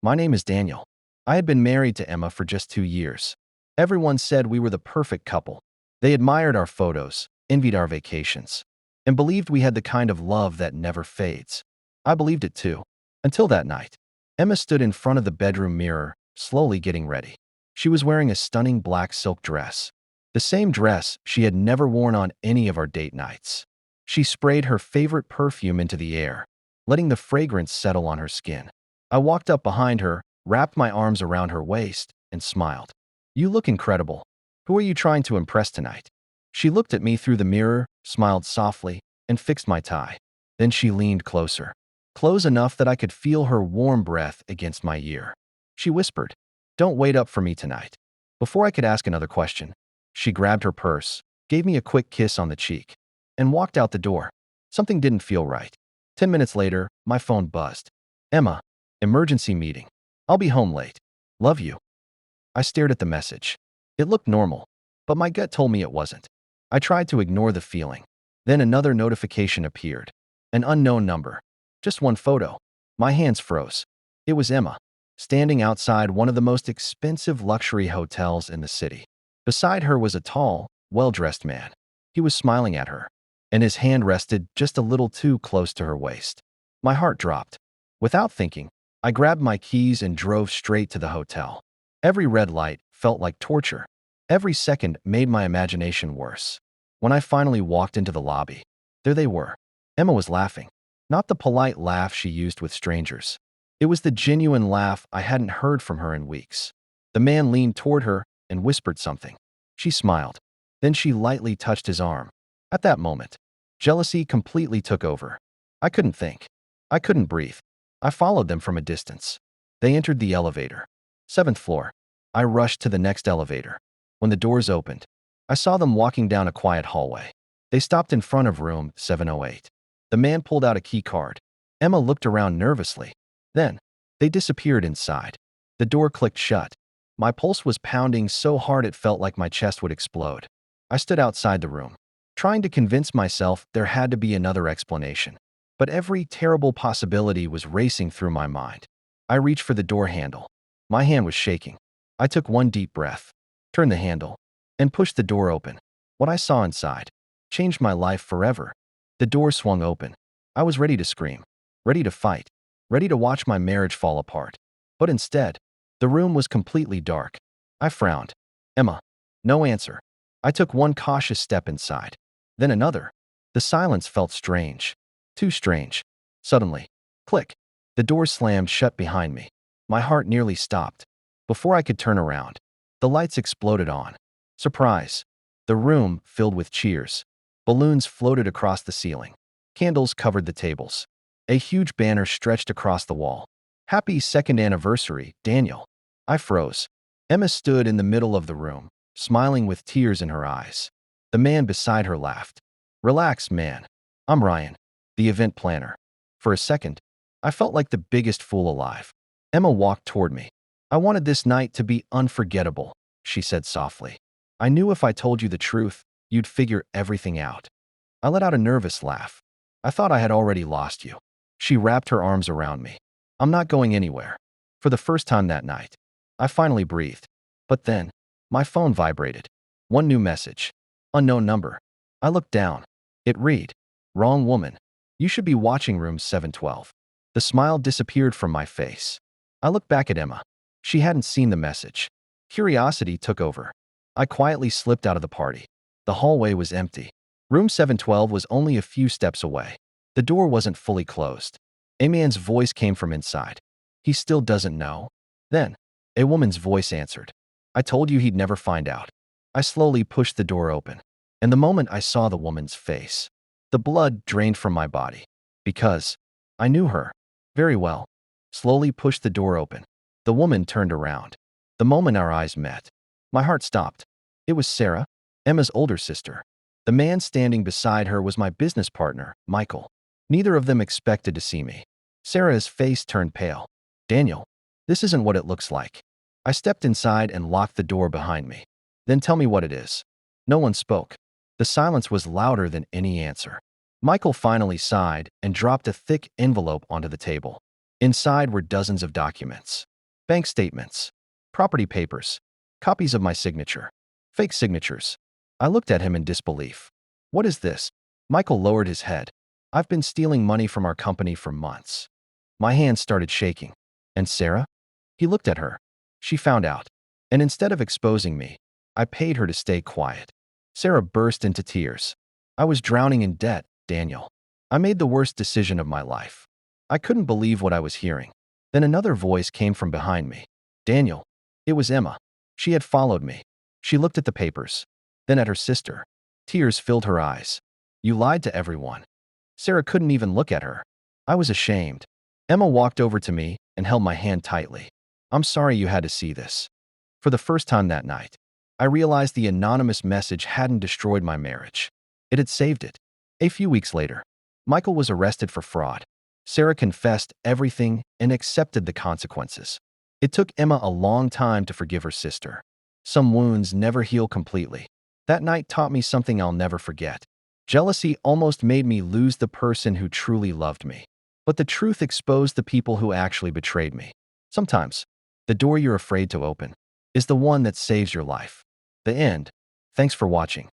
My name is Daniel. I had been married to Emma for just 2 years. Everyone said we were the perfect couple. They admired our photos, envied our vacations, and believed we had the kind of love that never fades. I believed it too. Until that night. Emma stood in front of the bedroom mirror, slowly getting ready. She was wearing a stunning black silk dress. The same dress she had never worn on any of our date nights. She sprayed her favorite perfume into the air, letting the fragrance settle on her skin. I walked up behind her, wrapped my arms around her waist, and smiled. "You look incredible. Who are you trying to impress tonight?" She looked at me through the mirror, smiled softly, and fixed my tie. Then she leaned closer. Close enough that I could feel her warm breath against my ear. She whispered, "Don't wait up for me tonight." Before I could ask another question, she grabbed her purse, gave me a quick kiss on the cheek, and walked out the door. Something didn't feel right. 10 minutes later, my phone buzzed. "Emma, emergency meeting. I'll be home late. Love you." I stared at the message. It looked normal, but my gut told me it wasn't. I tried to ignore the feeling. Then another notification appeared. An unknown number. Just one photo. My hands froze. It was Emma, standing outside one of the most expensive luxury hotels in the city. Beside her was a tall, well-dressed man. He was smiling at her, and his hand rested just a little too close to her waist. My heart dropped. Without thinking, I grabbed my keys and drove straight to the hotel. Every red light felt like torture. Every second made my imagination worse. When I finally walked into the lobby, there they were. Emma was laughing. Not the polite laugh she used with strangers. It was the genuine laugh I hadn't heard from her in weeks. The man leaned toward her and whispered something. She smiled. Then she lightly touched his arm. At that moment, jealousy completely took over. I couldn't think. I couldn't breathe. I followed them from a distance. They entered the elevator. 7th floor. I rushed to the next elevator. When the doors opened, I saw them walking down a quiet hallway. They stopped in front of room 708. The man pulled out a key card. Emma looked around nervously. Then, they disappeared inside. The door clicked shut. My pulse was pounding so hard it felt like my chest would explode. I stood outside the room, trying to convince myself there had to be another explanation. But every terrible possibility was racing through my mind. I reached for the door handle. My hand was shaking. I took one deep breath, turned the handle, and pushed the door open. What I saw inside changed my life forever. The door swung open. I was ready to scream, ready to fight, ready to watch my marriage fall apart. But instead, the room was completely dark. I frowned. "Emma." No answer. I took one cautious step inside, then another. The silence felt strange. Too strange. Suddenly, click. The door slammed shut behind me. My heart nearly stopped. Before I could turn around, the lights exploded on. Surprise. The room filled with cheers. Balloons floated across the ceiling. Candles covered the tables. A huge banner stretched across the wall. "Happy second anniversary, Daniel." I froze. Emma stood in the middle of the room, smiling with tears in her eyes. The man beside her laughed. "Relax, man. I'm Ryan, the event planner." For a second, I felt like the biggest fool alive. Emma walked toward me. "I wanted this night to be unforgettable," she said softly. "I knew if I told you the truth, you'd figure everything out." I let out a nervous laugh. "I thought I had already lost you." She wrapped her arms around me. "I'm not going anywhere." For the first time that night, I finally breathed. But then, my phone vibrated. One new message. Unknown number. I looked down. It read, "Wrong woman. You should be watching room 712. The smile disappeared from my face. I looked back at Emma. She hadn't seen the message. Curiosity took over. I quietly slipped out of the party. The hallway was empty. Room 712 was only a few steps away. The door wasn't fully closed. A man's voice came from inside. "He still doesn't know?" Then, a woman's voice answered. "I told you he'd never find out." I slowly pushed the door open, and the moment I saw the woman's face, the blood drained from my body. Because I knew her very well. Slowly pushed the door open. The woman turned around. The moment our eyes met, my heart stopped. It was Sarah, Emma's older sister. The man standing beside her was my business partner, Michael. Neither of them expected to see me. Sarah's face turned pale. "Daniel, this isn't what it looks like." I stepped inside and locked the door behind me. "Then tell me what it is." No one spoke. The silence was louder than any answer. Michael finally sighed and dropped a thick envelope onto the table. Inside were dozens of documents. bank statements, property papers, copies of my signature, fake signatures. I looked at him in disbelief. What is this? Michael lowered his head. I've been stealing money from our company for months. My hands started shaking. And Sarah? He looked at her. She found out. And instead of exposing me, I paid her to stay quiet. Sarah burst into tears. I was drowning in debt, Daniel. I made the worst decision of my life. I couldn't believe what I was hearing. Then another voice came from behind me. Daniel. It was Emma. She had followed me. She looked at the papers, then at her sister. Tears filled her eyes. You lied to everyone. Sarah couldn't even look at her. I was ashamed. Emma walked over to me and held my hand tightly. I'm sorry you had to see this. For the first time that night, I realized the anonymous message hadn't destroyed my marriage. It had saved it. A few weeks later, Michael was arrested for fraud. Sarah confessed everything and accepted the consequences. It took Emma a long time to forgive her sister. Some wounds never heal completely. That night taught me something I'll never forget. Jealousy almost made me lose the person who truly loved me. But the truth exposed the people who actually betrayed me. Sometimes, the door you're afraid to open is the one that saves your life. The end. Thanks for watching.